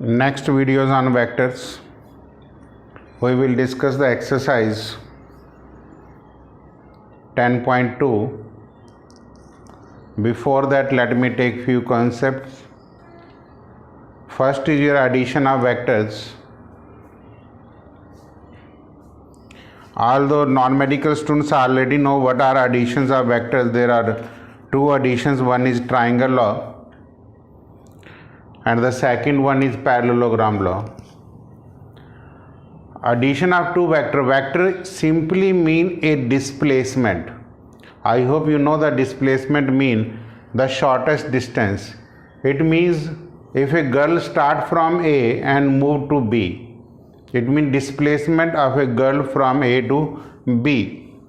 Next videos on vectors. We will discuss the exercise 10.2. Before that, let me take few concepts. First is your addition of vectors. Although non-medical students already know what are additions of vectors, there are two additions. One is triangle law and the second one is parallelogram law. Addition of two vector simply mean a displacement. I hope you know the displacement mean the shortest distance. It means if a girl start from A and move to B, it means displacement of a girl from A to B.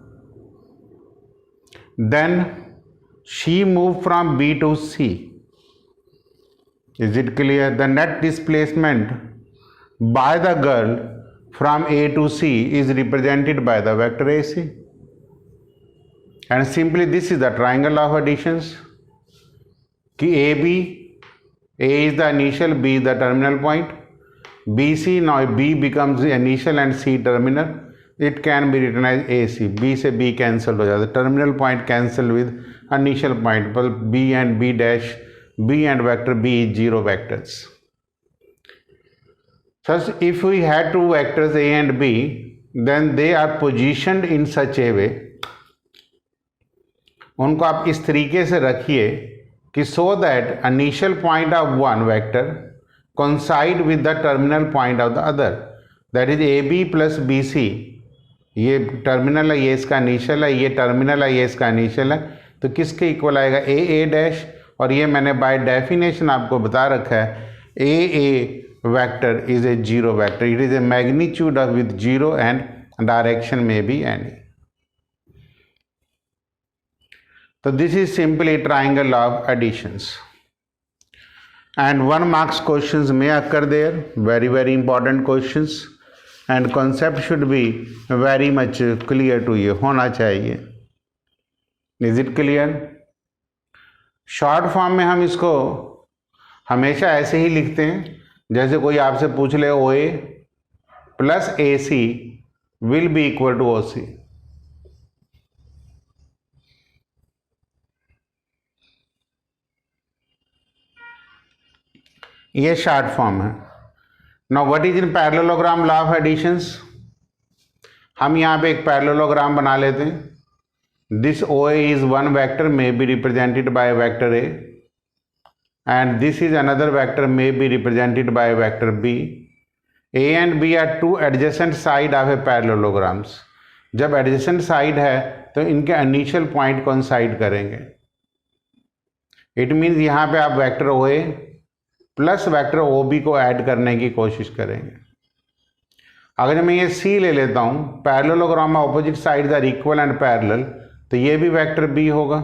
Then she moved from B to C. Is it clear? The net displacement by the girl from A to C is represented by the vector AC. And simply this is the triangle of additions. A is the initial, B is the terminal point. BC, now B becomes the initial and C terminal. It can be written as AC. B से B cancel हो जाता है. Terminal point cancel with initial point. But B and B dash, B and vector B is zero vectors. Thus, if we had two vectors A and B, then they are positioned in such a way. उनको आप इस तरीके से रखिए कि so that initial point of one vector coincide with the terminal point of the other. That is AB plus BC. ये terminal है, ये इसका इनिशियल है, ये टर्मिनल है, ये इसका इनिशियल है. तो किसके इक्वल आएगा? A dash. और ये मैंने बाय डेफिनेशन आपको बता रखा है, A vector is a zero vector. It is a magnitude of with zero and direction में भी any. So this is simply triangle of additions. And 1 marks questions may occur there, very important questions, and concept should be very much clear to you, होना चाहिए. Is it clear? Short form में हम इसको हमेशा ऐसे ही लिखते हैं, जैसे कोई आपसे पूछ ले OA प्लस AC will be equal to OC. ये शॉर्ट फॉर्म है. Now what is in parallelogram law of additions. हम यहाँ पे एक पैरेललोग्राम बना लेते हैं. This OA is one vector may be represented by vector A and this is another vector may be represented by vector B. A and B are two adjacent side of a parallelograms. जब adjacent side है तो इनके initial point coincide करेंगे. It means यहाँ पे आप vector OA plus vector OB को add करने की कोशिश करेंगे. अगर मैं ये C ले लेता हूँ, parallelogram opposite sides are equal and parallel, तो ये भी वेक्टर B होगा.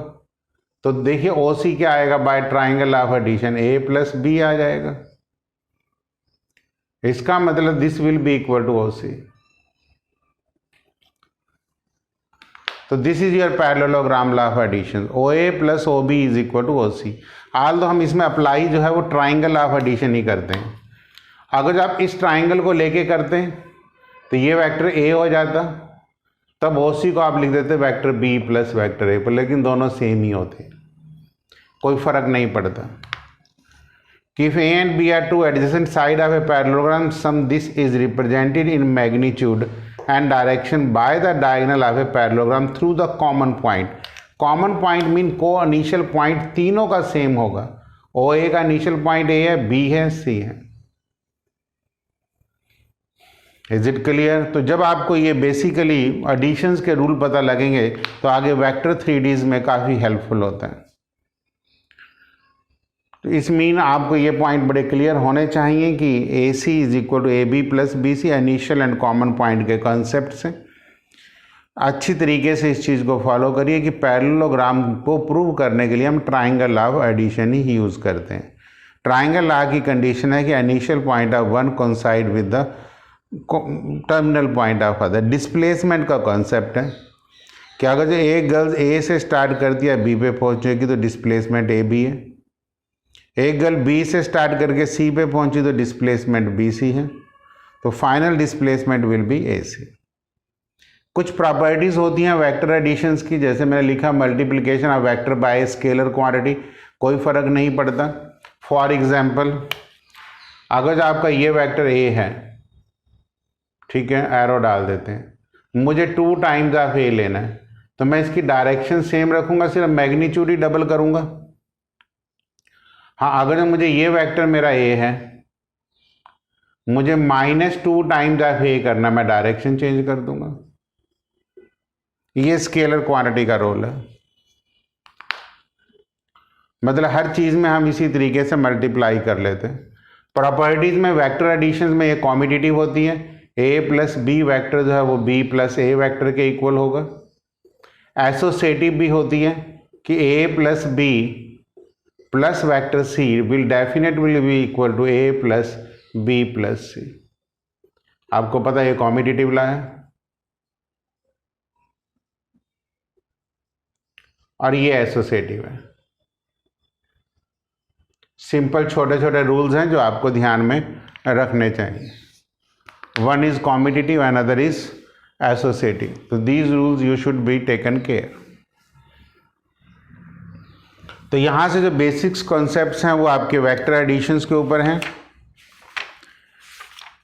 तो देखिए OC क्या आएगा? By triangle of addition A plus B आ जाएगा. इसका मतलब this will be equal to OC. तो this is your parallelogram law of addition. OA plus OB is equal to OC. आल तो हम इसमें अप्लाई जो है वो ट्राइंगल ऑफ एडिशन ही करते हैं. अगर आप इस ट्राइंगल को लेके करते हैं तो ये वेक्टर A हो जाता, तब OC को आप लिख देते vector B plus vector A पर, लेकिन दोनों सेम ही होते, कोई फर्क नहीं पड़ता. कि if A and B are two adjacent side of a parallelogram, sum this is represented in magnitude and direction by the diagonal of a parallelogram through the common point. Common point mean को initial point तीनों का same होगा. OA का initial point A है, B है, C है. Is it clear? तो जब आपको ये बेसिकली एडिशंस के रूल पता लगेंगे तो आगे वेक्टर 3Ds में काफ़ी हेल्पफुल होता है. तो इस मीन आपको ये पॉइंट बड़े क्लियर होने चाहिए कि AC is equal to AB plus BC initial and common point के कॉन्सेप्ट से. अच्छी तरीके से इस चीज़ को फॉलो करिए कि पैरेललोग्राम को प्रूव करने के लिए हम ट्राइंगल लॉ ऑफ एडिशन ही यूज़ करते हैं. ट्राइंगल लॉ की कंडीशन है कि initial point of one coincide with the terminal point of other. Displacement का कॉन्सेप्ट है कि अगर जो एक गर्ल्स A से स्टार्ट करती है B पे पहुंचेगी तो डिस्प्लेसमेंट AB है. एक गर्ल बी से स्टार्ट करके सी पे पहुंची तो डिस्प्लेसमेंट बी सी है, तो फाइनल डिस्प्लेसमेंट विल बी ए सी। कुछ प्रॉपर्टीज होती हैं वेक्टर एडिशंस की, जैसे मैंने लिखा multiplication of vector by scalar quantity, कोई फर्क नहीं पड़ता। फॉर एग्जाम्पल, अगर आपका ये वेक्टर ए है, ठीक है, एरो डाल देते हैं, मुझे 2 टाइम्स ऑफ ए लेना है, तो मैं इसकी डायरेक्शन सेम रखूंगा, सिर्फ मैग्नीट्यूड ही डबल करूंगा। हाँ, अगर मुझे ये वेक्टर मेरा ए है, मुझे -2 टाइम्स ऑफ ए करना, मैं डायरेक्शन चेंज कर दूंगा। ये स्केलर क्वांटिटी का रोल है, मतलब हर चीज में हम इसी तरीके से मल्टीप्लाई कर लेते हैं। प्रॉपर्टीज में वेक्टर एडिशन में ये कॉम्पिटिटिव होती है, ए प्लस बी वेक्टर जो है वो बी प्लस ए वेक्टर के इक्वल होगा। एसोसिएटिव भी होती है कि A plus B plus vector C will definitely be equal to A plus B plus C. आपको पता है ये कॉम्पिटिटिव लॉ है, और ये एसोसिएटिव है। सिंपल छोटे छोटे रूल्स हैं जो आपको ध्यान में रखने चाहिए। One is competitive and other is associative, तो these rules you should be taken care. तो यहां से जो बेसिक्स कॉन्सेप्ट्स हैं वो आपके वेक्टर एडिशंस के ऊपर हैं।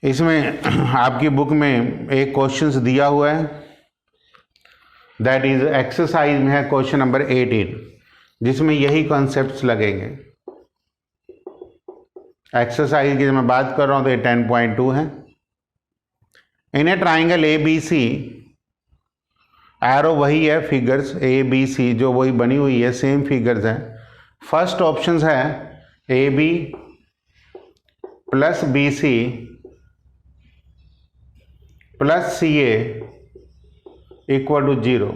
इसमें आपकी बुक में एक क्वेश्चंस दिया हुआ है, दैट इज एक्सरसाइज में है क्वेश्चन नंबर 18, जिसमें यही कॉन्सेप्ट्स लगेंगे। एक्सरसाइज की जब मैं बात कर रहा हूं तो ये 10.2 है। In a triangle A B C, arrow वही है, फिगर्स ए बी सी जो वही बनी हुई है, सेम फिगर्स हैं। फर्स्ट ऑप्शन है A B plus B C plus C A equal to 0।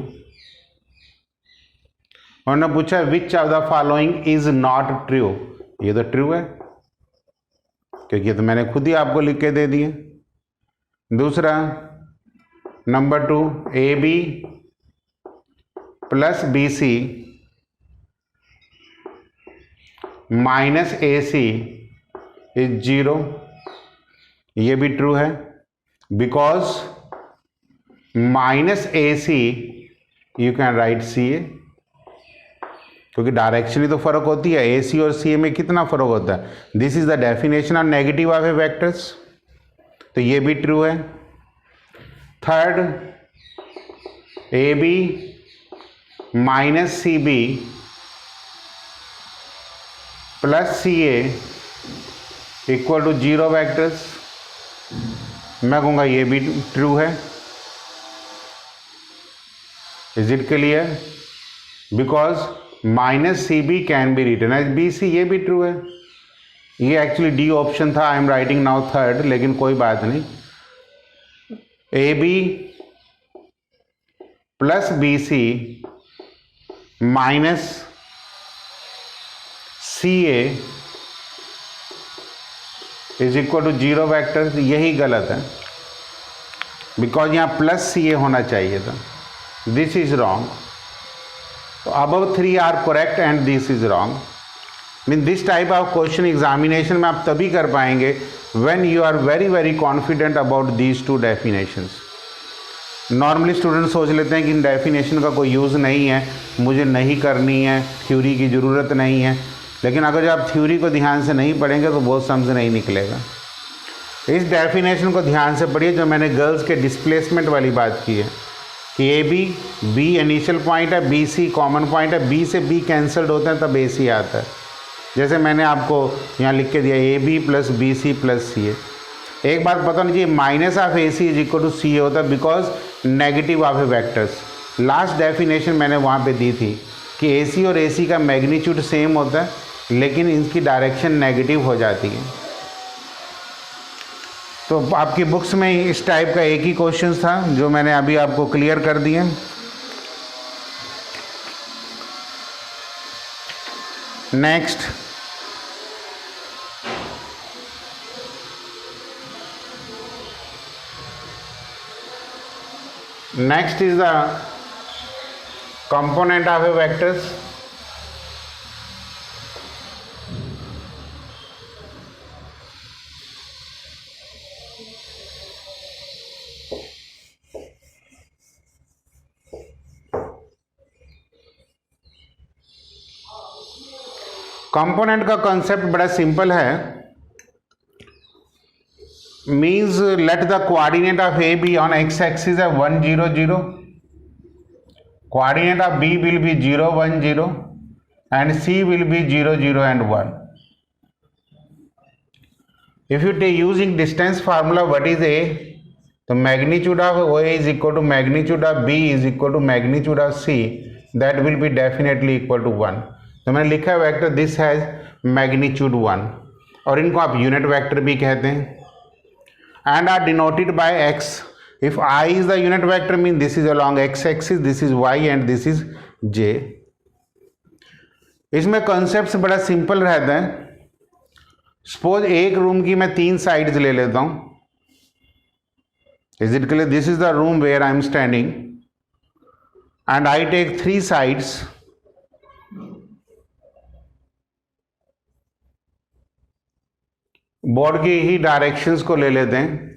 उन्होंने पूछा which of the following is not true. ये तो ट्रू है क्योंकि ये तो मैंने खुद ही आपको लिख के दे दिए। दूसरा number 2, A B plus B C minus A C is 0। ये भी ट्रू है because minus A C you can write C A, क्योंकि डायरेक्शन ही तो फर्क होती है। ए सी और सी ए में कितना फर्क होता है। This is the definition of negative of a vectors, तो ये भी ट्रू है। Third, A B minus C B plus C A equal to 0 vectors, मैं कहूँगा ये भी ट्रू है। Is it clear? Because minus C B can be written as B C, ये भी ट्रू है। ये एक्चुअली डी ऑप्शन था, I am writing now third, लेकिन कोई बात नहीं। A B plus B C minus C A is equal to 0 vector, यही गलत है बिकॉज यहाँ प्लस सी ए होना चाहिए था। This is wrong. तो above 3 are correct and this is wrong. Mean this type of question examination में आप तभी कर पाएंगे when you are very very confident about these 2 definitions. Normally student सोच लेते हैं कि इन डेफिनेशन का कोई यूज़ नहीं है, मुझे नहीं करनी है, थ्योरी की ज़रूरत नहीं है। लेकिन अगर जब आप थ्योरी को ध्यान से नहीं पढ़ेंगे तो बहुत समझ नहीं निकलेगा। इस डेफिनेशन को ध्यान से पढ़िए जो मैंने गर्ल्स के डिस्प्लेसमेंट वाली बात की है कि A B, B initial point है, बी सी कॉमन पॉइंट है, बी से बी कैंसल्ड होता है तब ए सी आता है। जैसे मैंने आपको यहाँ लिख के दिया A B plus B C plus C A. एक बात पता नहीं चाहिए, minus of A C is equal to C A होता है because negative of a vectors. Last definition मैंने वहाँ पे दी थी कि ए सी और ए सी का मैग्नीट्यूड सेम होता है लेकिन इनकी डायरेक्शन नेगेटिव हो जाती है। तो आपकी बुक्स में इस टाइप का एक ही क्वेश्चन था जो मैंने अभी आपको क्लियर कर दिए। Next, next is the component of a vectors. Component का कॉन्सेप्ट बड़ा सिंपल है, means let the coordinate of A B on X axis है 1 0 0, coordinate of B will be 0 1 0 and C will be 0 0 and 1. If you take using distance formula, what is A? The magnitude of OA is equal to magnitude of B is equal to magnitude of C. That will be definitely equal to 1. तो मैंने लिखा है vector this has magnitude 1 और इनको आप unit vector भी कहते हैं and are denoted by x. If I is the unit vector mean this is along x axis, this is y and this is j. इसमें कॉन्सेप्ट बड़ा simple रहता है. सपोज एक रूम की मैं 3 साइड्स ले लेता हूं. Is it clear? This is the room where I am standing and I take 3 sides. Board की ही डायरेक्शंस को ले लेते हैं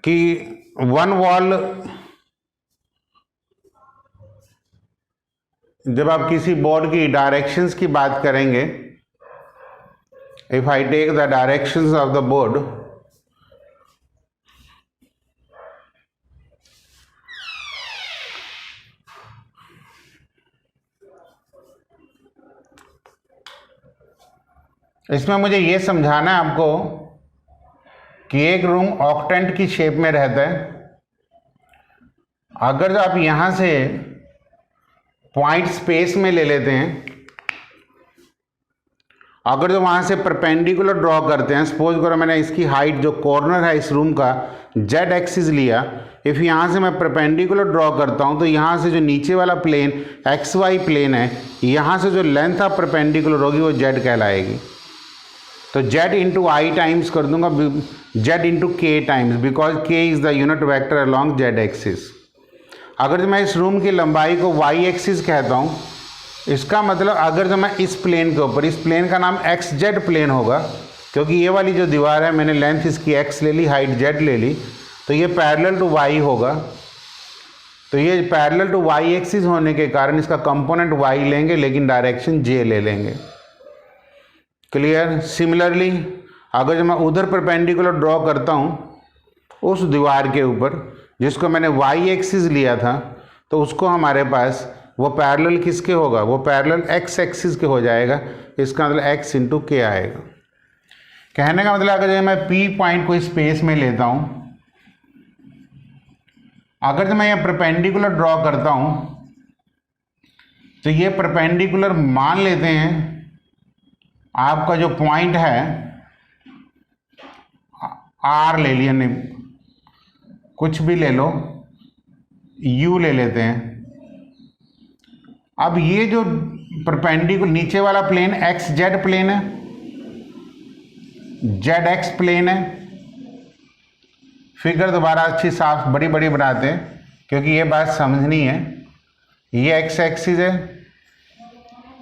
कि वन वॉल, जब आप किसी बोर्ड की डायरेक्शंस की बात करेंगे, if I take the directions of the board, इसमें मुझे ये समझाना है आपको कि एक रूम ऑक्टेंट की शेप में रहता है. अगर आप यहां से पॉइंट स्पेस में ले लेते हैं, अगर जो वहां से परपेंडिकुलर ड्रॉ करते हैं, सपोज करो मैंने इसकी हाइट जो कॉर्नर है इस रूम का जेड एक्सिस लिया, इफ यहां से मैं परपेंडिकुलर ड्रॉ करता हूं तो यहां से जो नीचे वाला प्लेन एक्स वाई प्लेन है, यहां से जो लेंथ ऑफ परपेंडिकुलर होगी वो जेड कहलाएगी. तो जेड इंटू आई टाइम्स कर दूंगा, जेड इंटू के टाइम्स, बिकॉज के is the unit vector along Z axis. अगर मैं इस रूम की लंबाई को वाई एक्सिस कहता हूँ, इसका मतलब अगर जो मैं इस प्लेन के ऊपर, इस प्लेन का नाम एक्स जेड प्लेन होगा, क्योंकि ये वाली जो दीवार है मैंने लेंथ इसकी एक्स ले ली, हाइट जेड ले ली, तो ये पैरेलल टू वाई होगा. तो ये पैरेलल टू वाई एक्सिस होने के कारण इसका कंपोनेंट वाई लेंगे लेकिन डायरेक्शन जे ले लेंगे. क्लियर? सिमिलरली अगर जो मैं उधर परपेंडिकुलर ड्रॉ करता हूँ उस दीवार के ऊपर जिसको मैंने वाई एक्सिस लिया था, तो उसको हमारे पास वो पैरेलल किसके होगा? वो पैरेलल एक्स एक्सिस के हो जाएगा. इसका मतलब एक्स इंटू के आएगा. कहने का मतलब अगर मैं पी पॉइंट को स्पेस में लेता हूँ, अगर जो मैं ये परपेंडिकुलर ड्रॉ करता हूँ तो ये परपेंडिकुलर मान लेते हैं आपका जो पॉइंट है आर ले लिया, नहीं कुछ भी ले लो, यू ले लेते हैं. अब ये जो परपेंडिकुलर नीचे वाला प्लेन एक्स जेड प्लेन है, जेड एक्स प्लेन है. फिगर दोबारा अच्छी साफ बड़ी बड़ी बनाते हैं क्योंकि ये बात समझनी है. ये एक्स एक्सिस है,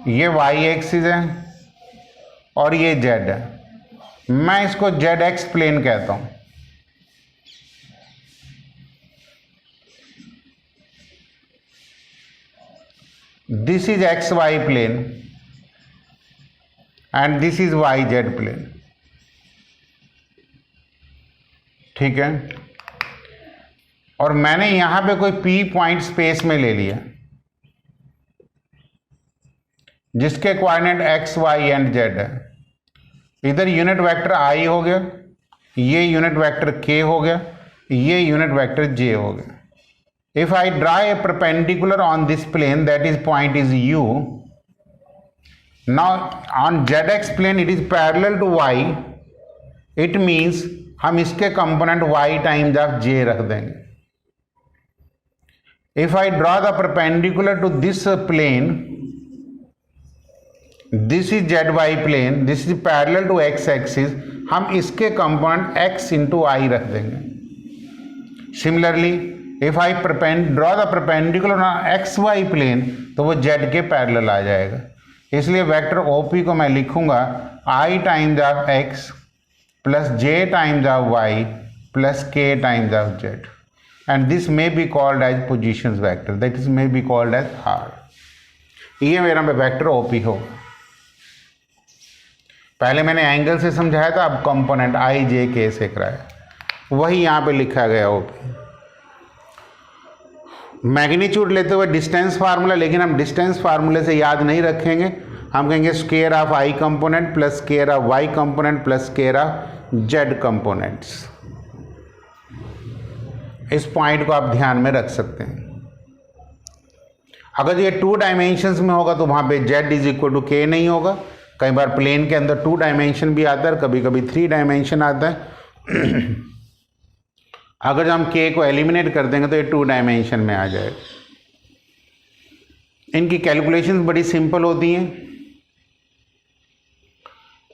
ये वाई एक्सिस है और ये जेड है. मैं इसको जेड एक्स प्लेन कहता हूं. This is X Y plane and this is Y Z plane. ठीक है? और मैंने यहां पे कोई पी पॉइंट स्पेस में ले लिया जिसके coordinate X Y and Z है. इधर यूनिट वेक्टर आई हो गया, ये यूनिट वेक्टर के हो गया, ये यूनिट वेक्टर जे हो गया. If I draw a perpendicular on this plane, that is point is u. Now on zx plane it is parallel to y. It means हम इसके component y times of j रख देंगे. If I draw the perpendicular to this plane, this is zy plane, this is parallel to x axis, हम इसके component x into I रख देंगे. Similarly if I draw the perpendicular on X Y plane तो वो Z के parallel आ जाएगा. इसलिए vector OP को मैं लिखूंगा I times of X plus J times of Y plus K times of Z, and this may be called as positions vector, that is may be called as R. ये मेरा vector OP हो। पहले मैंने angle से समझाया था, अब component I जे के से कराया, वही यहाँ पे लिखा गया ओपी। मैग्नीट्यूड लेते हुए डिस्टेंस फार्मूला, लेकिन हम डिस्टेंस फार्मूले से याद नहीं रखेंगे, हम कहेंगे square of I component plus square of Y component plus square of Z components. इस पॉइंट को आप ध्यान में रख सकते हैं। अगर ये 2 डायमेंशंस में होगा तो वहां पे z इज इक्वल टू के नहीं होगा। कई बार प्लेन के अंदर 2 डायमेंशन भी आता है, कभी कभी 3 डायमेंशन आता है। अगर हम k को एलिमिनेट कर देंगे तो ये 2 डायमेंशन में आ जाएगा। इनकी कैलकुलेशंस बड़ी सिंपल होती हैं।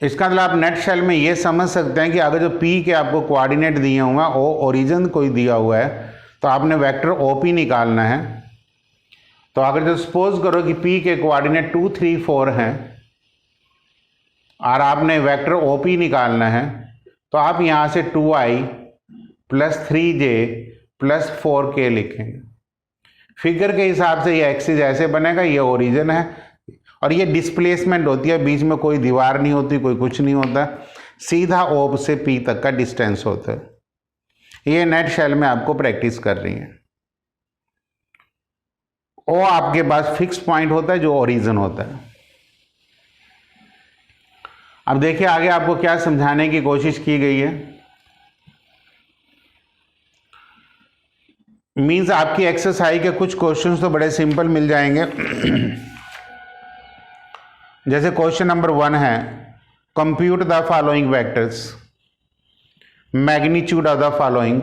इसका मतलब आप नेट शेल में ये समझ सकते हैं कि अगर जो p के आपको कोऑर्डिनेट दिए हुए हैं, ओरिजिन कोई दिया हुआ है, तो आपने वेक्टर OP निकालना है। तो अगर जो सपोज करो कि p के कोऑर्डिनेट 2, 3, 4 हैं और आपने वेक्टर OP निकालना है, तो आप यहाँ से 2i plus 3j plus 4k लिखेंगे। फिगर के हिसाब से ये एक्सिस ऐसे बनेगा, ये ओरिजिन है और ये डिस्प्लेसमेंट होती है, बीच में कोई दीवार नहीं होती, कोई कुछ नहीं होता, सीधा O से P तक का डिस्टेंस होता है। ये नेट शेल में आपको प्रैक्टिस कर रही है। O आपके पास फिक्स पॉइंट होता है जो ओरिजिन होता है। अब देखिए आगे आपको क्या समझाने की कोशिश की गई है। मीन्स आपकी एक्सरसाइज के कुछ क्वेश्चंस तो बड़े सिंपल मिल जाएंगे। जैसे क्वेश्चन नंबर 1 है, compute the following vectors, magnitude of the following.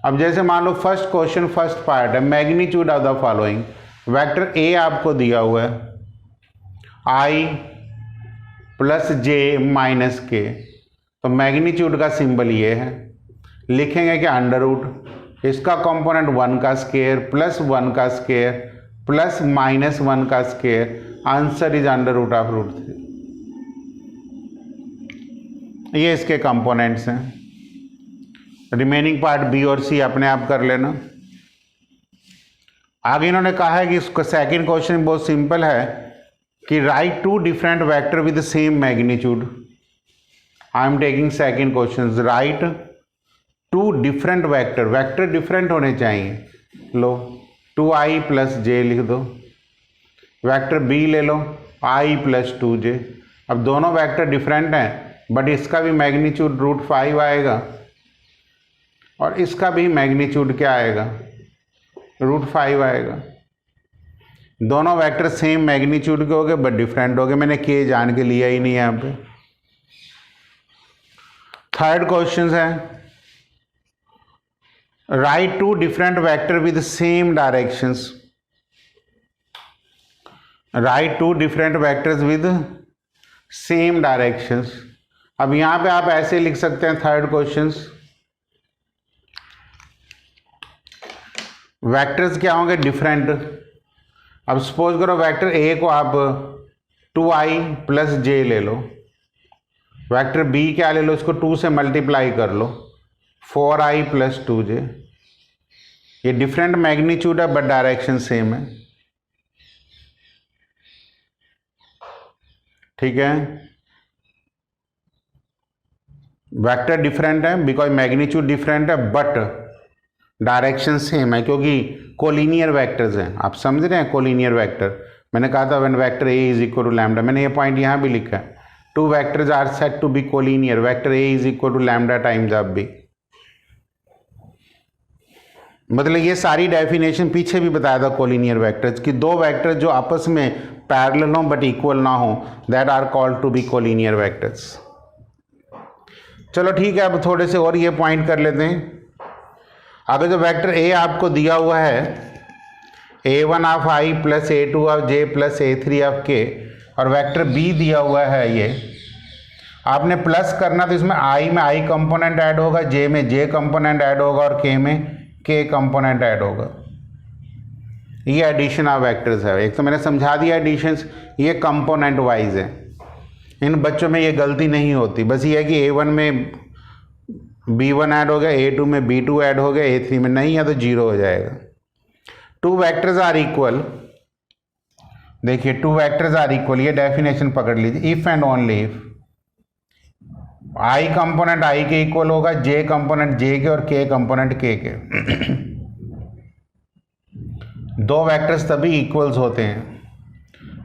अब जैसे मान लो फर्स्ट क्वेश्चन फर्स्ट पार्ट है, magnitude of the following. Vector A आपको दिया हुआ है, आई प्लस जे माइनस के, तो मैग्नीट्यूड का सिंबल ये है। लिखेंगे कि अंडर रूट, इसका कंपोनेंट 1 का स्क्वायर प्लस 1 का स्क्वायर प्लस माइनस 1 का square, answer is under root of root 3। ये इसके कंपोनेंट्स हैं। रिमेनिंग पार्ट बी और सी अपने आप कर लेना। आगे इन्होंने कहा है कि इसका सेकंड क्वेश्चन बहुत सिंपल है कि right 2 different vector with same magnitude. I am taking second question, right 2 different vector, vector different होने चाहिए। लो 2i प्लस जे लिख दो। वेक्टर बी ले लो, i प्लस 2j। अब दोनों वेक्टर डिफरेंट हैं, बट इसका भी मैग्नीट्यूड √5 आएगा और इसका भी मैग्नीट्यूड क्या आएगा, √5 आएगा। दोनों वेक्टर सेम मैग्नीट्यूड के हो गए बट डिफरेंट हो गए। मैंने के जान के लिया ही नहीं यहाँ पे। थर्ड क्वेश्चन है, right 2 different vector with same directions. Right 2 different vectors with same directions. अब यहां पे आप ऐसे लिख सकते हैं थर्ड क्वेश्चन, वेक्टर्स क्या होंगे, डिफरेंट। अब सपोज करो वेक्टर ए को आप 2i प्लस जे ले लो, वेक्टर बी क्या ले लो, इसको 2 से मल्टीप्लाई कर लो, 4i प्लस 2j। ये डिफरेंट मैग्नीट्यूड है बट डायरेक्शन सेम है, ठीक है। वेक्टर डिफरेंट है बिकॉज मैग्नीट्यूड डिफरेंट है बट डायरेक्शन सेम है, क्योंकि कोलिनियर वेक्टर्स हैं। आप समझ रहे हैं कोलिनियर वेक्टर, मैंने कहा था when vector A is equal to lambda, मैंने ये पॉइंट यहाँ भी लिखा है, 2 vectors are said to be collinear, vector A is equal to lambda times of B. मतलब ये सारी डेफिनेशन पीछे भी बताया था कोलिनियर वेक्टर्स कि 2 वेक्टर जो आपस में पैरेलल हो बट इक्वल ना हो, that are called to be collinear vectors. चलो ठीक है, अब थोड़े से और ये पॉइंट कर लेते हैं। अगर जो वेक्टर ए आपको दिया हुआ है, a1 of i plus a2 of j plus a3 of k, और वेक्टर बी दिया हुआ है, ये आपने प्लस करना, तो इसमें i में i कंपोनेंट ऐड होगा, j में j कंपोनेंट ऐड होगा और k में k कंपोनेंट ऐड होगा। ये एडिशन ऑफ वेक्टर्स है। एक तो मैंने समझा दिया एडिशंस, ये कंपोनेंट वाइज है। इन बच्चों में ये गलती नहीं होती, बस ये है कि a1 में b1 ऐड हो गया, a2 में b2 ऐड हो गया, a3 में नहीं है तो 0 हो जाएगा। 2 वेक्टर्स आर इक्वल देखिए टू वेक्टर्स आर इक्वल, ये डेफिनेशन पकड़ लीजिए, if and only if I component I के इक्वल होगा, जे कंपोनेंट जे के और के कंपोनेंट के दो वेक्टर्स तभी इक्वल्स होते हैं,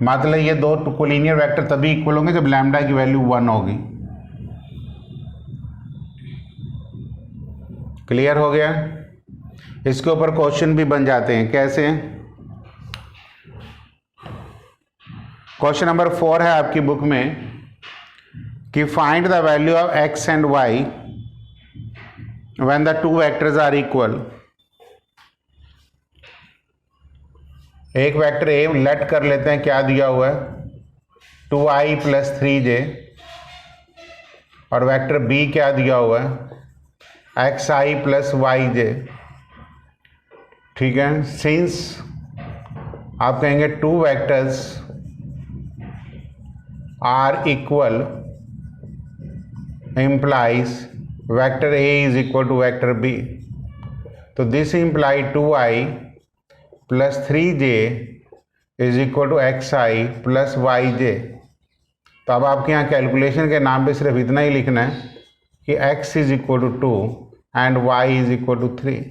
मतलब ये दो कोलिनियर वेक्टर तभी इक्वल होंगे जब लैम्डा की वैल्यू 1 होगी। क्लियर हो गया? इसके ऊपर क्वेश्चन भी बन जाते हैं, कैसे? क्वेश्चन नंबर 4 है आपकी बुक में कि find the value of X and Y when the two vectors are equal. एक वेक्टर ए लेट कर लेते हैं, क्या दिया हुआ है 2i + 3j, और वेक्टर बी क्या दिया हुआ है xi + yj। ठीक है, सिंस आप कहेंगे two vectors are equal implies vector A is equal to vector B, तो this imply 2i + 3j is equal to xi + yj। तो अब आपके यहाँ कैलकुलेशन के नाम पे सिर्फ इतना ही लिखना है कि x is equal to 2 and y is equal to 3।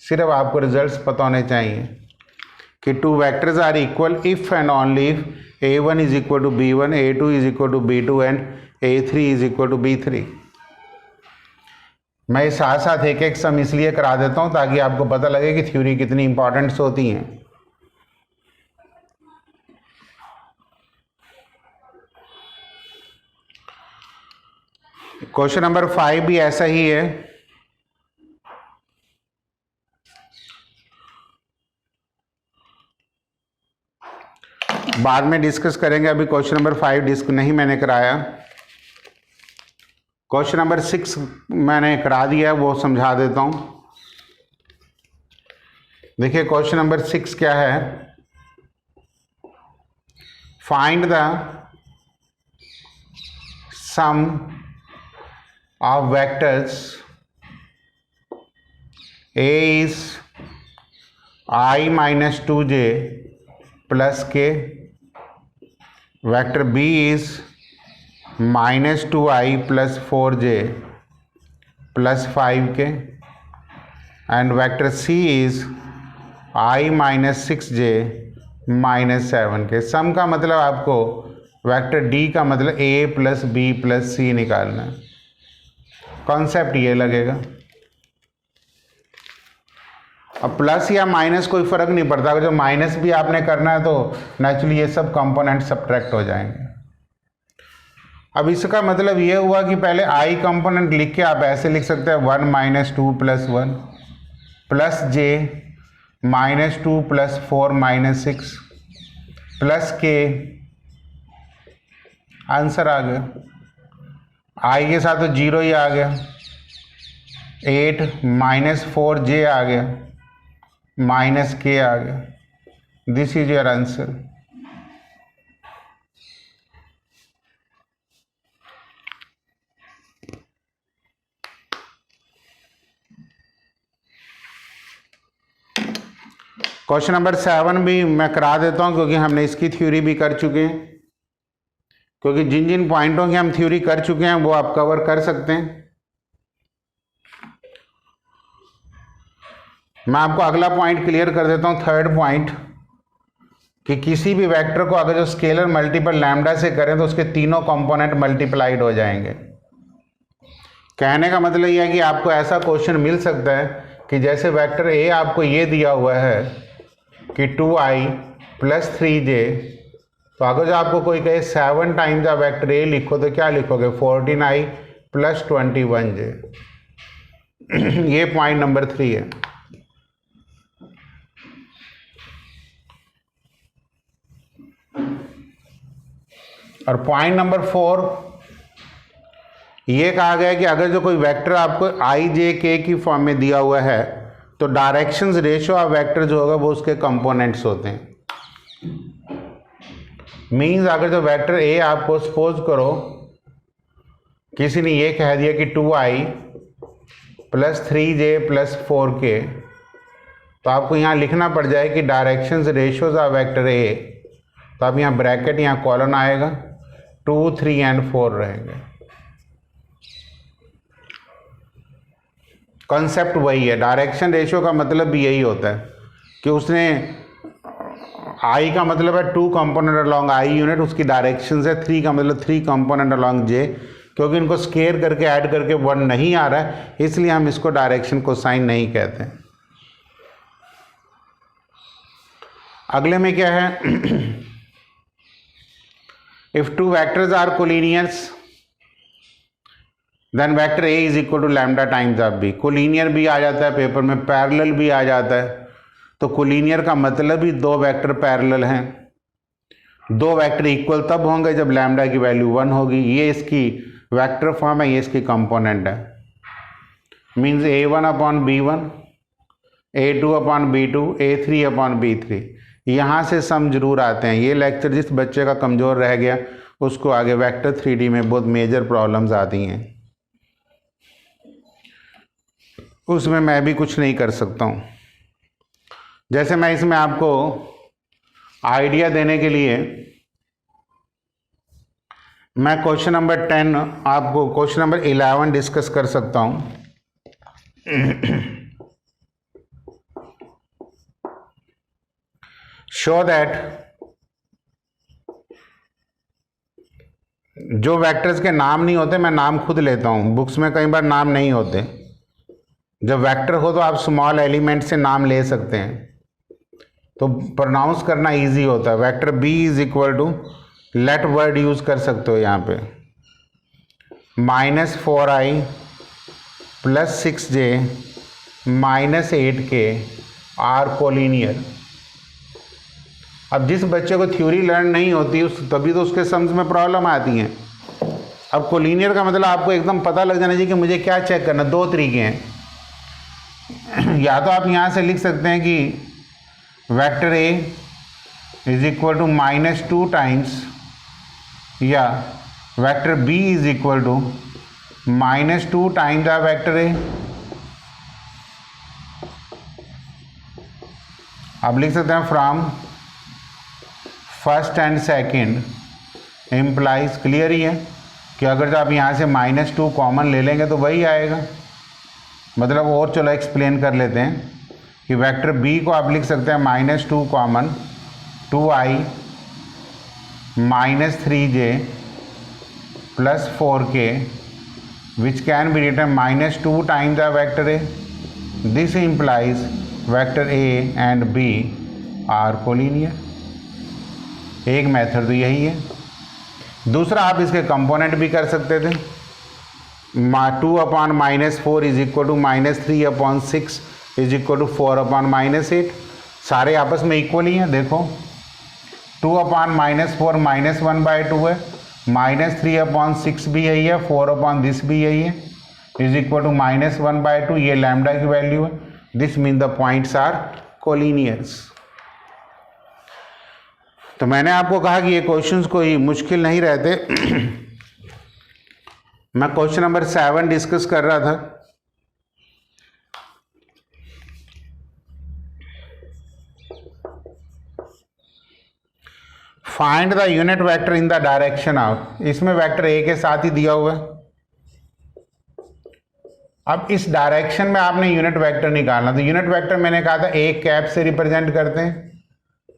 सिर्फ आपको रिजल्ट्स पता होने चाहिए कि two vectors are equal if and only if a1 is equal to b1, a2 is equal to b2 and a3 is equal to b3। मैं साथ साथ एक एक सम इसलिए करा देता हूं ताकि आपको पता लगे कि थ्योरी कितनी इंपॉर्टेंट होती हैं। क्वेश्चन नंबर 5 भी ऐसा ही है। बाद में डिस्कस करेंगे, अभी क्वेश्चन नंबर 5 डिस्क नहीं मैंने कराया। क्वेश्चन नंबर 6 मैंने करा दिया, वो समझा देता हूं। देखिए क्वेश्चन नंबर 6 क्या है, find the sum of vectors a is i - 2j + k, vector b is -2i + 4j + 5k, and vector c is i - 6j - 7k। Sum का मतलब आपको वेक्टर d का मतलब a + b + c निकालना है। Concept ये लगेगा। अब प्लस या माइनस कोई फर्क नहीं पड़ता, अगर जो माइनस भी आपने करना है तो नेचुरली ये सब कंपोनेंट सब्ट्रैक्ट हो जाएंगे। अब इसका मतलब ये हुआ कि पहले आई कंपोनेंट लिख के आप ऐसे लिख सकते हैं 1 - 2 + 1 + j -2 + 4 - 6 + k। आंसर आ गया। आई के साथ तो 0 ही आ गया, 8 - 4j आ गया, -k आ गया। This is your answer. Question number 7 भी मैं करा देता हूं क्योंकि हमने इसकी थ्योरी भी कर चुके हैं, क्योंकि जिन जिन पॉइंटों की हम थ्योरी कर चुके हैं वो आप कवर कर सकते हैं। मैं आपको अगला पॉइंट क्लियर कर देता हूं, थर्ड पॉइंट, कि किसी भी वेक्टर को अगर जो स्केलर मल्टीपल लैम्डा से करें तो उसके तीनों कंपोनेंट मल्टीप्लाइड हो जाएंगे। कहने का मतलब यह है कि आपको ऐसा क्वेश्चन मिल सकता है कि जैसे वेक्टर ए आपको ये दिया हुआ है कि 2i + 3j, तो अगर जो आपको कोई कहे 7 टाइम्स आप वेक्टर ए लिखो तो क्या लिखोगे 14i + 21j। ये पॉइंट नंबर 3 है। और पॉइंट नंबर 4 ये कहा गया है कि अगर जो कोई वेक्टर आपको i j k की फॉर्म में दिया हुआ है तो डायरेक्शंस रेशियो ऑफ वेक्टर जो होगा वो उसके कंपोनेंट्स होते हैं। मींस अगर जो वेक्टर a आपको सपोज करो किसी ने ये कह दिया कि 2i + 3j + 4k, तो आपको यहाँ लिखना पड़ जाए कि directions ratios of vector a तो अब यहाँ ब्रैकेट, यहाँ कॉलन आएगा, 2, 3 एंड 4 रहेंगे। कॉन्सेप्ट वही है। डायरेक्शन रेशियो का मतलब भी यही होता है कि उसने आई का मतलब है 2 कंपोनेंट अलॉन्ग आई यूनिट, उसकी डायरेक्शन है 3 का मतलब 3 कंपोनेंट अलॉन्ग जे। क्योंकि इनको स्केयर करके ऐड करके 1 नहीं आ रहा है, इसलिए हम इसको डायरेक्शन कोसाइन नहीं कहते हैं। अगले में क्या है, if 2 vectors are collinears then vector A is equal to lambda times of B. Collinear भी आ जाता है पेपर में, पैरेलल भी आ जाता है। तो कोलिनियर का मतलब ही 2 वेक्टर पैरेलल हैं। 2 वेक्टर इक्वल तब होंगे जब लैम्डा की वैल्यू 1 होगी। ये इसकी वेक्टर फॉर्म है, ये इसकी कंपोनेंट है। Means A1 upon B1, A2 upon B2, A3 upon B3। यहाँ से सम जरूर आते हैं। ये लेक्चर जिस बच्चे का कमज़ोर रह गया उसको आगे वेक्टर 3D में बहुत मेजर प्रॉब्लम्स आती हैं, उसमें मैं भी कुछ नहीं कर सकता हूँ। जैसे मैं इसमें आपको आइडिया देने के लिए मैं क्वेश्चन नंबर 10 आपको क्वेश्चन नंबर 11 डिस्कस कर सकता हूँ। शो दैट जो वेक्टर्स के नाम नहीं होते, मैं नाम खुद लेता हूँ, बुक्स में कई बार नाम नहीं होते। जब वेक्टर हो तो आप स्मॉल एलिमेंट से नाम ले सकते हैं, तो प्रोनाउंस करना इजी होता है। Vector b is equal to, let word use कर सकते हो यहाँ पे, -4i + 6j - 8k are collinear. अब जिस बच्चे को थ्योरी लर्न नहीं होती तभी तो उसके सम्स में प्रॉब्लम आती हैं। अब कोलिनियर का मतलब आपको एकदम पता लग जाना चाहिए कि मुझे क्या चेक करना। 2 तरीके हैं, या तो आप यहाँ से लिख सकते हैं कि vector A is equal to -2 times, या vector B is equal to -2 times of vector A. आप लिख सकते हैं from first and second implies, clear ही है कि अगर आप यहाँ से -2 कॉमन ले लेंगे तो वही आएगा। मतलब और चलो एक्सप्लेन कर लेते हैं कि वेक्टर b को आप लिख सकते हैं -2 common, 2i -3j + 4k which can be written -2 times the vector a. This implies vector a and b are collinear. एक मेथड तो यही है। दूसरा आप इसके कंपोनेंट भी कर सकते थे। 2 upon -4 is equal to -3 upon 6 is equal to 4 upon -8। सारे आपस में इक्वल ही हैं। देखो 2 अपॉन -4 -1/2 है, -3 अपॉन 6 भी यही है, 4 अपॉन दिस भी यही है, इज इक्वल टू -1/2। ये लैम्डा की वैल्यू है। This mean the points are collinears. तो मैंने आपको कहा कि ये क्वेश्चंस कोई मुश्किल नहीं रहते। मैं क्वेश्चन नंबर 7 डिस्कस कर रहा था। Find the unit vector in the direction of, इसमें वेक्टर ए के साथ ही दिया हुआ है। अब इस डायरेक्शन में आपने यूनिट वेक्टर निकालना। तो यूनिट वेक्टर मैंने कहा था ए कैप से रिप्रेजेंट करते हैं।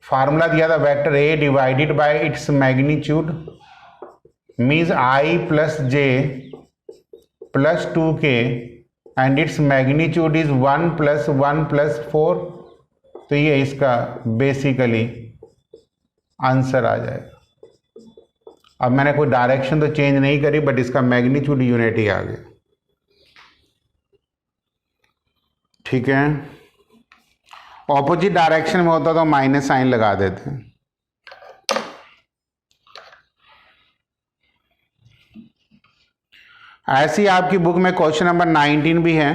फार्मूला दिया था vector A divided by its magnitude, means i + j + 2k and its magnitude is 1 + 1 + 4। तो ये इसका बेसिकली आंसर आ जाएगा। अब मैंने कोई डायरेक्शन तो चेंज नहीं करी, बट इसका मैग्नीट्यूड यूनिट ही आ गया। ठीक है, ऑपोजिट डायरेक्शन में होता तो माइनस साइन लगा देते हैं। ऐसी आपकी बुक में क्वेश्चन नंबर 19 भी है।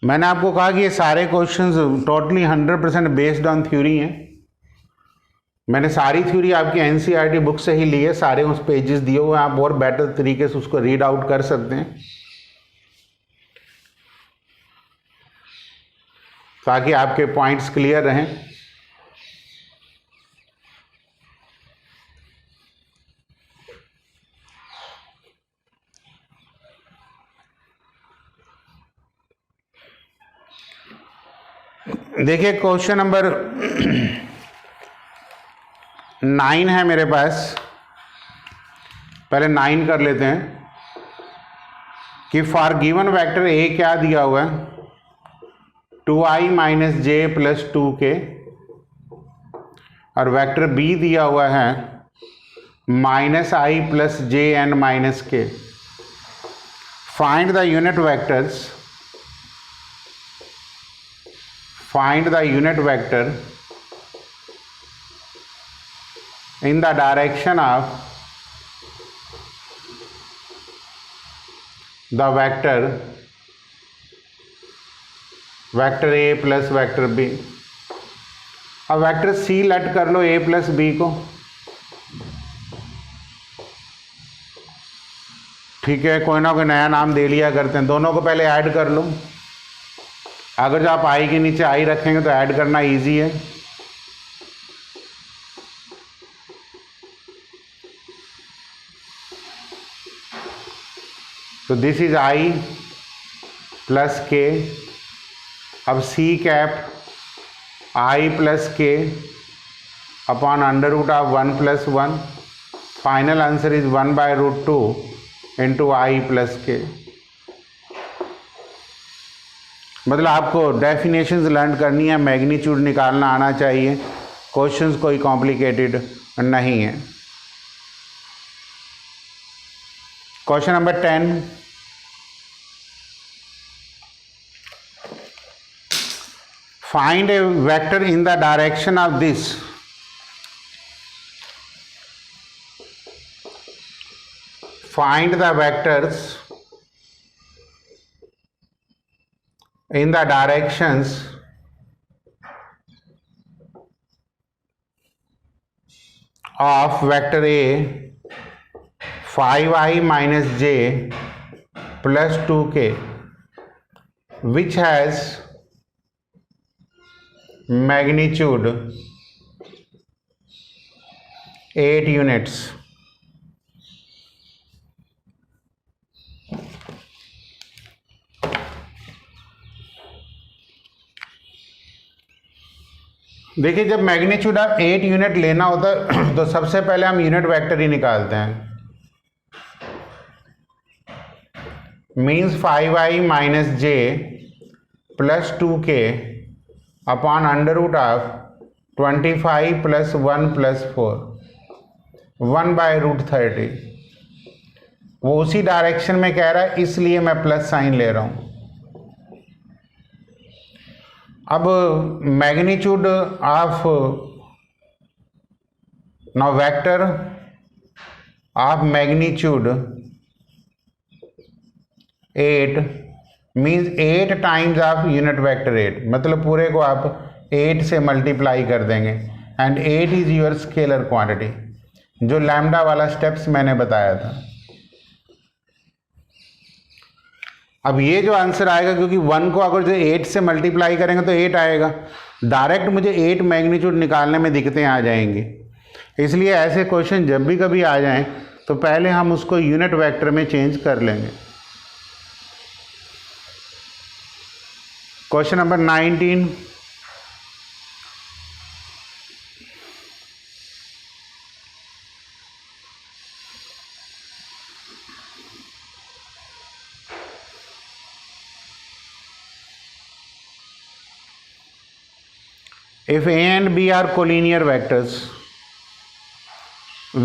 मैंने आपको कहा कि ये सारे questions totally 100% based on theory हैं। मैंने सारी थ्योरी आपकी एनसीईआरटी बुक से ही ली है। सारे उस पेजेस दिए हुए हैं, आप और बेटर तरीके से उसको रीड आउट कर सकते हैं। ताकि आपके पॉइंट्स क्लियर रहें। देखिए क्वेश्चन नंबर 9 है मेरे पास। पहले 9 कर लेते हैं कि फॉर गिवन वेक्टर ए क्या दिया हुआ है, 2i minus J plus 2k, और वेक्टर बी दिया हुआ है माइनस आई प्लस जे एन माइनस के। Find the unit vectors, find the unit vector in the direction of the vector A plus vector B। अब वेक्टर C लेट कर लो A plus B को, ठीक है, कोई ना कोई नया नाम दे लिया करते हैं। दोनों को पहले ऐड कर लो। अगर जो आप आई के नीचे आई रखेंगे तो ऐड करना इजी है। तो this is I plus K. अब C cap I plus K upon under root of 1 plus 1। Final answer is 1/√2 into I plus K. मतलब आपको डेफिनेशंस लर्न करनी है, मैग्नीट्यूड निकालना आना चाहिए, क्वेश्चंस कोई कॉम्प्लिकेटेड नहीं है। Question number 10, find A vector in the direction of this. Find the vectors in the directions of vector A 5i minus j plus 2k, which has magnitude 8 units। देखिए जब magnitude of 8 unit लेना होता है तो सबसे पहले हम unit vector ही निकालते हैं। Means 5i minus J plus 2k upon under root of 25 plus 1 plus 4, 1/√30। वो उसी डायरेक्शन में कह रहा है इसलिए मैं प्लस साइन ले रहा हूँ। अब magnitude of now vector of magnitude 8 means 8 times of unit vector 8, मतलब पूरे को आप 8 से मल्टीप्लाई कर देंगे। And 8 is your scalar quantity, जो लैम्डा वाला स्टेप्स मैंने बताया था। अब ये जो आंसर आएगा, क्योंकि 1 को अगर जो 8 से मल्टीप्लाई करेंगे तो 8 आएगा, डायरेक्ट मुझे 8 मैग्नीट्यूड निकालने में दिक्कतें आ जाएंगी। इसलिए ऐसे क्वेश्चन जब भी कभी आ जाएं तो पहले हम उसको यूनिट वेक्टर में चेंज कर लेंगे। Question number 19, if A and B are collinear vectors,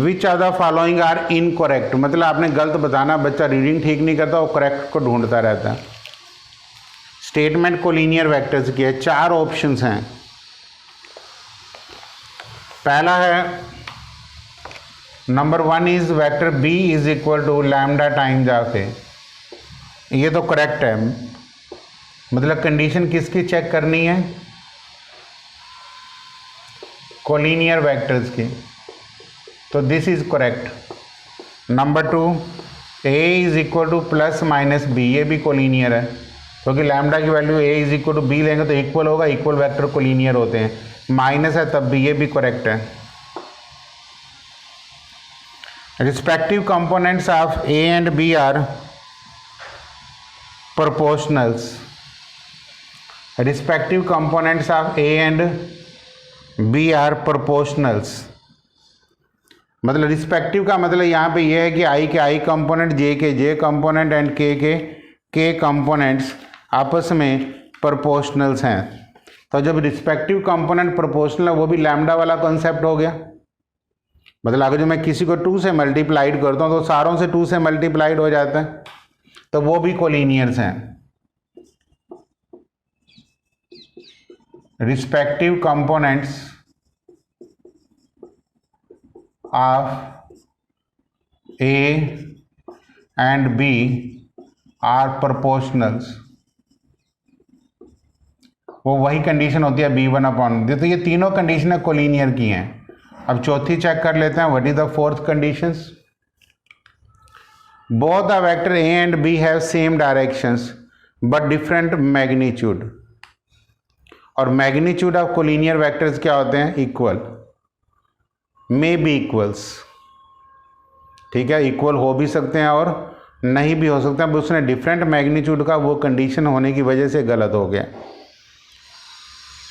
which of the following are incorrect। मतलब आपने गलत बताना, बच्चा रीडिंग ठीक नहीं करता, वो करेक्ट को ढूंढता रहता है। स्टेटमेंट कोलिनियर वेक्टर्स की है, 4 ऑप्शंस हैं। पहला है number 1 is vector B is equal to lambda times of A। ये तो करेक्ट है, मतलब कंडीशन किसकी चेक करनी है, कोलिनियर वेक्टर्स की, तो this is correct. Number 2 A is equal to plus minus B, ये भी कोलिनियर है, क्योंकि लैम्डा की value a is equal to B लेंगे तो इक्वल होगा, इक्वल वेक्टर कोलिनियर होते हैं, माइनस है तब भी, ये भी करेक्ट है। Respective components of a and b are proportionals। Respective components of a and b are proportionals। मतलब रिस्पेक्टिव का मतलब यहाँ पे ये है कि i के i कंपोनेंट, j के j कंपोनेंट एंड k के k कंपोनेंट्स आपस में प्रोपोर्शनल्स हैं। तो जब रिस्पेक्टिव कंपोनेंट प्रोपोर्शनल है वो भी लैम्डा वाला कॉन्सेप्ट हो गया। मतलब अगर जो मैं किसी को 2 से मल्टीप्लाइड करता हूँ तो सारों से 2 से मल्टीप्लाइड हो जाता है, तो वो भी कोलिनियर्स हैं। Respective components of A and B are proportionals. वो वही कंडीशन होती है B1/, तो ये तीनों कंडीशन कोलिनियर की हैं। अब चौथी चेक कर लेते हैं, what is the fourth conditions. Both the vector A and B have same directions but different magnitude. और मैग्नीट्यूड ऑफ कोलिनियर वेक्टर्स क्या होते हैं? Equal, may be equals. ठीक है, इक्वल हो भी सकते हैं और नहीं भी हो सकते हैं। अब उसने डिफरेंट मैग्नीट्यूड का वो कंडीशन होने की वजह से गलत हो गया।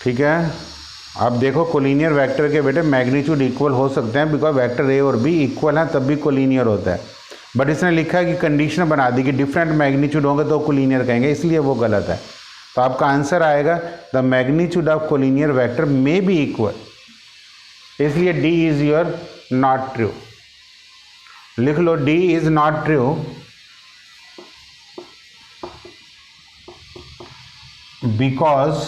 ठीक है, अब देखो कोलिनियर वेक्टर के बेटे मैग्नीट्यूड इक्वल हो सकते हैं, बिकॉज वेक्टर ए और बी इक्वल हैं तब भी कोलिनियर होता है। बट इसने लिखा है कि कंडीशन बना दी कि डिफरेंट मैग्नीट्यूड होंगे तो कोलिनियर कहेंगे, इसलिए वो गलत है। तो आपका आंसर आएगा the magnitude of collinear vector may be equal, इसलिए D is your not true. लिख लो D is not true because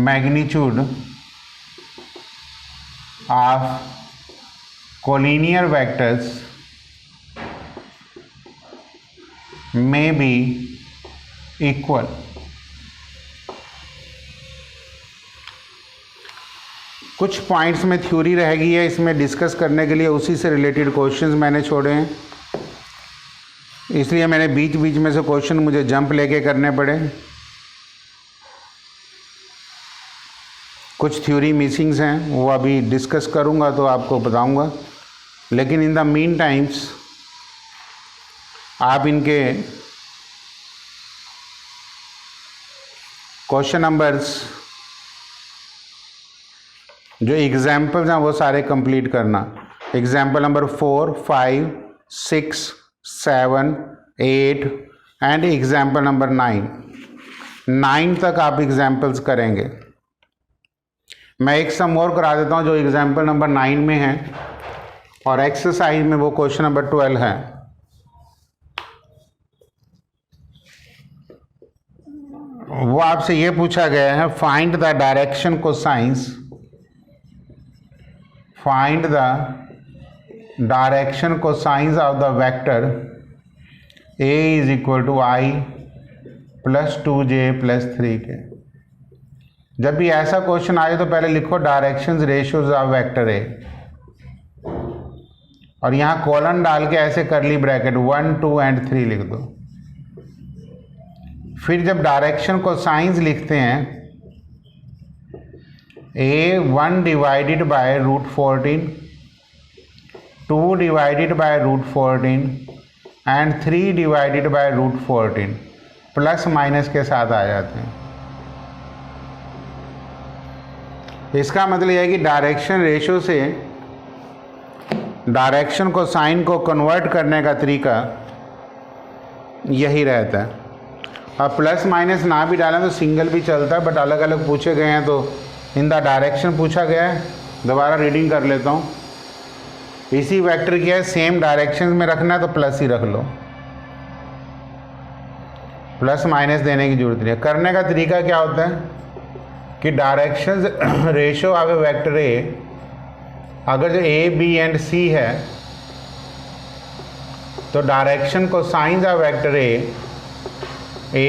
magnitude of collinear vectors may be equal। कुछ पॉइंट्स में थ्योरी रह गई है इसमें डिस्कस करने के लिए, उसी से रिलेटेड क्वेश्चंस मैंने छोड़े हैं, इसलिए मैंने बीच बीच में से क्वेश्चन मुझे जंप लेके करने पड़े। कुछ थ्योरी मिसिंग्स हैं, वो अभी डिस्कस करूंगा तो आपको बताऊंगा। लेकिन इन द मीन टाइम्स आप इनके क्वेश्चन नंबर्स जो एग्जाम्पल्स हैं वो सारे कंप्लीट करना। Example number 4, 5, 6, 7, 8 and example number 9 तक आप एग्जाम्पल्स करेंगे। मैं एक सम और करा देता हूँ जो एग्जाम्पल नंबर 9 में है, और एक्सरसाइज में वो क्वेश्चन नंबर 12 है। वो आपसे ये पूछा गया है, find the direction cosines, find the direction cosines of the vector a is equal to i plus 2j plus 3k। जब भी ऐसा क्वेश्चन आए तो पहले लिखो directions ratios of vector A, और यहाँ कॉलन डाल के ऐसे करली ब्रैकेट 1, 2 एंड 3 लिख दो। फिर जब डायरेक्शन को साइंस लिखते हैं, a1 divided by √14, 2 divided by √14 and 3 divided by √14 plus minus के साथ आ जाते हैं। इसका मतलब यह है कि डायरेक्शन रेशियो से डायरेक्शन को साइन को कन्वर्ट करने का तरीका यही रहता है। अब प्लस माइनस ना भी डालें तो सिंगल भी चलता है, बट अलग अलग पूछे गए हैं तो इन द डायरेक्शन पूछा गया है। दोबारा रीडिंग कर लेता हूँ। इसी वेक्टर की है, सेम डायरेक्शन में रखना है तो प्लस ही रख लो, प्लस माइनस देने की जरूरत नहीं है। करने का तरीका क्या होता है कि direction ratio of A vector A, अगर जो ए बी एंड सी है तो डायरेक्शन को साइंस ऑफ वेक्टर ए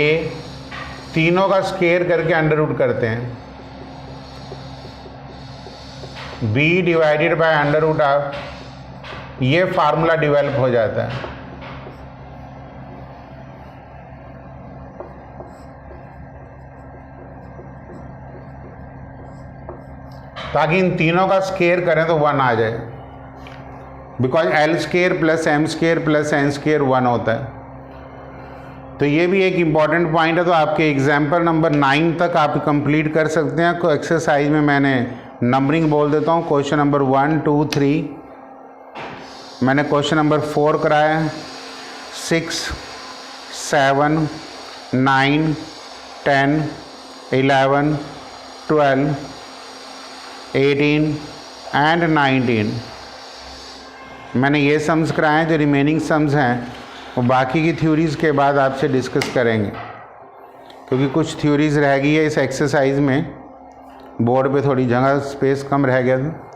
तीनों का स्क्वायर करके अंडर रूट करते हैं, b divided by under root of, ये फार्मूला डेवलप हो जाता है। ताकि इन तीनों का स्केयर करें तो 1 आ जाए, because L square plus M square plus N square 1 होता है। तो ये भी एक इम्पॉर्टेंट पॉइंट है। तो आपके एग्जाम्पल नंबर 9 तक आप कंप्लीट कर सकते हैं। को एक्सरसाइज में मैंने नंबरिंग बोल देता हूँ। क्वेश्चन नंबर 1 2 3, मैंने क्वेश्चन नंबर 4 कराया, 6 7 9 10 11 12 18 एंड 19 मैंने ये सम्स कराए हैं। जो रिमेनिंग सम्स हैं वो बाकी की थ्योरीज़ के बाद आपसे डिस्कस करेंगे, क्योंकि कुछ थ्योरीज़ रह गई है इस एक्सरसाइज में। बोर्ड पे थोड़ी जगह स्पेस कम रह गया था।